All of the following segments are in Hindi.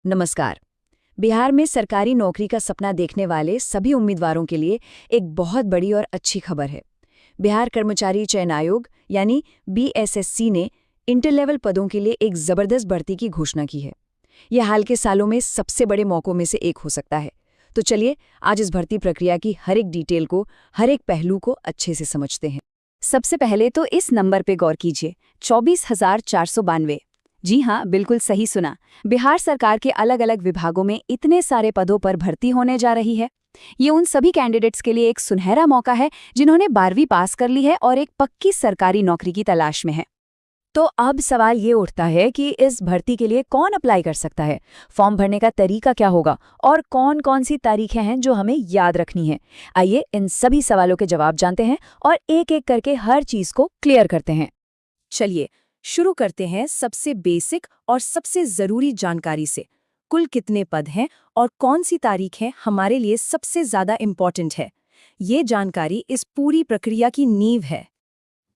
नमस्कार। बिहार में सरकारी नौकरी का सपना देखने वाले सभी उम्मीदवारों के लिए एक बहुत बड़ी और अच्छी खबर है। बिहार कर्मचारी चयन आयोग यानी बीएसएससी ने इंटर लेवल पदों के लिए एक जबरदस्त भर्ती की घोषणा की है। यह हाल के सालों में सबसे बड़े मौकों में से एक हो सकता है। तो चलिए आज इस भर्ती प्रक्रिया की हर एक डिटेल को, हर एक पहलू को अच्छे से समझते हैं। सबसे पहले तो इस नंबर पे गौर कीजिए, 24,492। जी हाँ, बिल्कुल सही सुना। बिहार सरकार के अलग अलग विभागों में इतने सारे पदों पर भर्ती होने जा रही है। ये उन सभी कैंडिडेट्स के लिए एक सुनहरा मौका है जिन्होंने 12वीं पास कर ली है और एक पक्की सरकारी नौकरी की तलाश में है। तो अब सवाल ये उठता है कि इस भर्ती के लिए कौन अप्लाई कर सकता है, फॉर्म भरने का तरीका क्या होगा और कौन कौन सी तारीखें हैं जो हमें याद रखनी है। आइए इन सभी सवालों के जवाब जानते हैं और एक एक करके हर चीज को क्लियर करते हैं। चलिए शुरू करते हैं सबसे बेसिक और सबसे जरूरी जानकारी से। कुल कितने पद हैं और कौन सी तारीख है हमारे लिए सबसे ज्यादा इम्पोर्टेंट है। ये जानकारी इस पूरी प्रक्रिया की नींव है।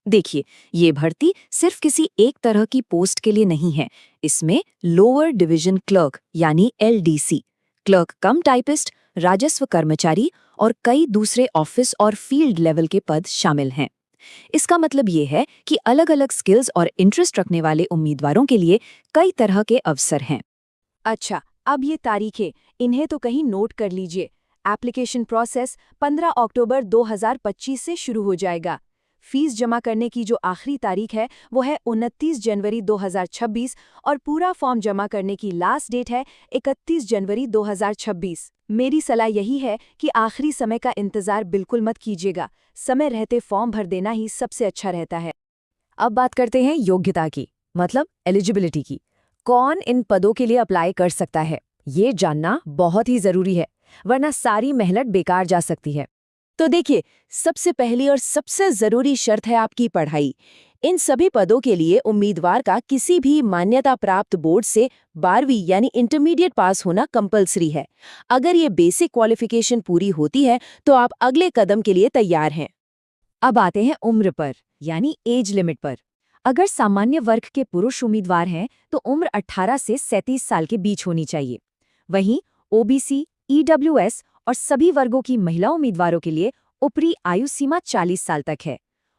देखिए, ये भर्ती सिर्फ किसी एक तरह की पोस्ट के लिए नहीं है। इसमें लोअर डिवीजन क्लर्क यानी एलडीसी, क्लर्क कम टाइपिस्ट, राजस्व कर्मचारी और कई दूसरे ऑफिस और फील्ड लेवल के पद शामिल हैं। इसका मतलब ये है कि अलग अलग स्किल्स और इंटरेस्ट रखने वाले उम्मीदवारों के लिए कई तरह के अवसर हैं। अच्छा, अब ये तारीखें, इन्हें तो कहीं नोट कर लीजिए। एप्लीकेशन प्रोसेस 15 अक्टूबर 2025 से शुरू हो जाएगा। फीस जमा करने की जो आखिरी तारीख है वो है 29 जनवरी 2026 और पूरा फॉर्म जमा करने की लास्ट डेट है 31 जनवरी 2026। मेरी सलाह यही है कि आखिरी समय का इंतजार बिल्कुल मत कीजिएगा। समय रहते फॉर्म भर देना ही सबसे अच्छा रहता है। अब बात करते हैं योग्यता की, मतलब एलिजिबिलिटी की। कौन इन पदों के लिए अप्लाई कर सकता है, ये जानना बहुत ही जरूरी है, वरना सारी मेहनत बेकार जा सकती है। तो देखिए, सबसे पहली और सबसे जरूरी शर्त है आपकी पढ़ाई। इन सभी पदों के लिए उम्मीदवार का किसी भी मान्यता प्राप्त बोर्ड से 12वीं यानी इंटरमीडिएट पास होना कंपलसरी है। अगर ये बेसिक क्वालिफिकेशन पूरी होती है तो आप अगले कदम के लिए तैयार हैं। अब आते हैं उम्र पर, यानी एज लिमिट पर। अगर सामान्य वर्ग के पुरुष उम्मीदवार हैं तो उम्र 18 से 37 साल के बीच होनी चाहिए। वहीं ओबीसी, ईडब्ल्यूएस और सभी वर्गों की महिला उम्मीदवारों के लिए ऊपरी आयु सीमा 40 साल तक है।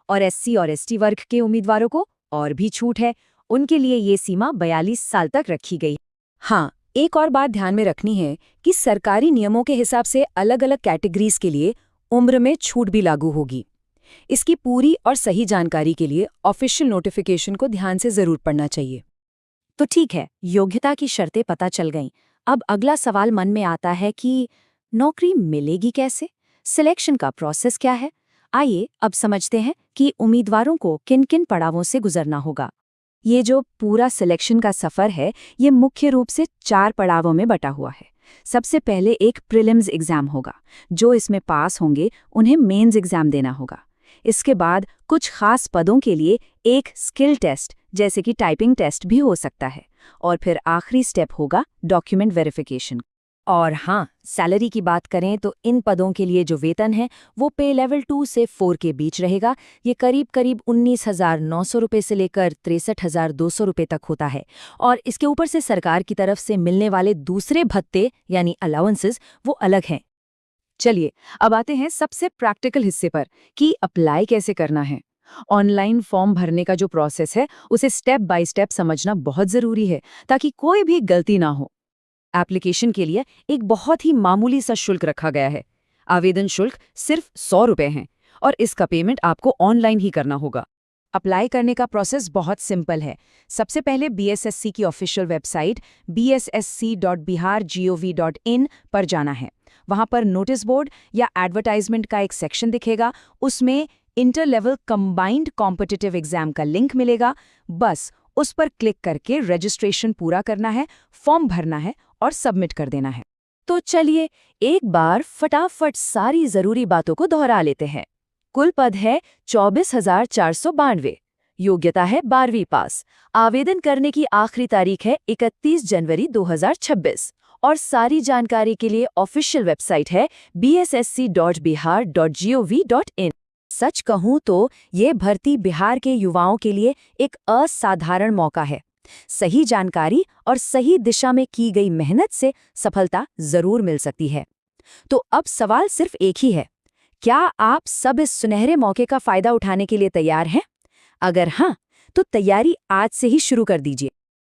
और एससी और एसटी वर्ग के उम्मीदवारों को और भी छूट है, उनके लिए ये सीमा 42 साल तक रखी गई। हाँ, एक और बात ध्यान में रखनी है कि सरकारी नियमों के हिसाब से अलग-अलग कैटेगरीज के लिए उम्र में छूट भी लागू होगी। इसकी पूरी और सही जानकारी के लिए ऑफिशियल नोटिफिकेशन को ध्यान से जरूर पढ़ना चाहिए। तो ठीक है, योग्यता की शर्तें पता चल गईं। अब अगला सवाल मन में आता है कि नौकरी मिलेगी कैसे? सिलेक्शन का प्रोसेस क्या है? आइए अब समझते हैं कि उम्मीदवारों को किन-किन पड़ावों से गुजरना होगा। ये जो पूरा सिलेक्शन का सफर है, ये मुख्य रूप से 4 पड़ावों में बटा हुआ है। सबसे पहले एक प्रीलिम्स एग्जाम होगा। जो इसमें पास होंगे उन्हें मेंस एग्जाम देना होगा। इसके बाद कुछ खास पदों के लिए एक स्किल टेस्ट जैसे कि टाइपिंग टेस्ट भी हो सकता है। और फिर आखिरी स्टेप होगा डॉक्यूमेंट वेरिफिकेशन। और हाँ, सैलरी की बात करें तो इन पदों के लिए जो वेतन है वो पे लेवल 2 से 4 के बीच रहेगा। ये करीब 19,900 रुपये से लेकर 63,200 रुपये तक होता है। और इसके ऊपर से सरकार की तरफ से मिलने वाले दूसरे भत्ते यानी अलाउंसेस वो अलग हैं। चलिए अब आते हैं सबसे प्रैक्टिकल हिस्से पर कि अप्लाई कैसे करना है। ऑनलाइन फॉर्म भरने का जो प्रोसेस है उसे स्टेप बाय स्टेप समझना बहुत ज़रूरी है ताकि कोई भी गलती ना हो। एप्लीकेशन के लिए एक बहुत ही मामूली सा शुल्क रखा गया है। आवेदन शुल्क सिर्फ 100 रुपये हैं और इसका पेमेंट आपको ऑनलाइन ही करना होगा। अप्लाई करने का प्रोसेस बहुत सिंपल है। सबसे पहले बीएसएससी की ऑफिशियल वेबसाइट bssc.bihar.gov.in पर जाना है। वहां पर नोटिस बोर्ड या एडवर्टाइजमेंट का एक सेक्शन दिखेगा। उसमें inter level combined competitive exam का लिंक मिलेगा। बस उस पर क्लिक करके रजिस्ट्रेशन पूरा करना है, फॉर्म भरना है और सबमिट कर देना है। तो चलिए एक बार फटाफट सारी जरूरी बातों को दोहरा लेते हैं। कुल पद है 24,492। योग्यता है 12वीं पास। आवेदन करने की आखिरी तारीख है 31 जनवरी 2026 और सारी जानकारी के लिए ऑफिशियल वेबसाइट है bssc.bihar.gov.in। सच कहूं तो ये भर्ती बिहार के युवाओं के लिए एक असाधारण मौका है। सही जानकारी और सही दिशा में की गई मेहनत से सफलता जरूर मिल सकती है। तो अब सवाल सिर्फ एक ही है, क्या आप सब इस सुनहरे मौके का फायदा उठाने के लिए तैयार हैं? अगर हाँ, तो तैयारी आज से ही शुरू कर दीजिए।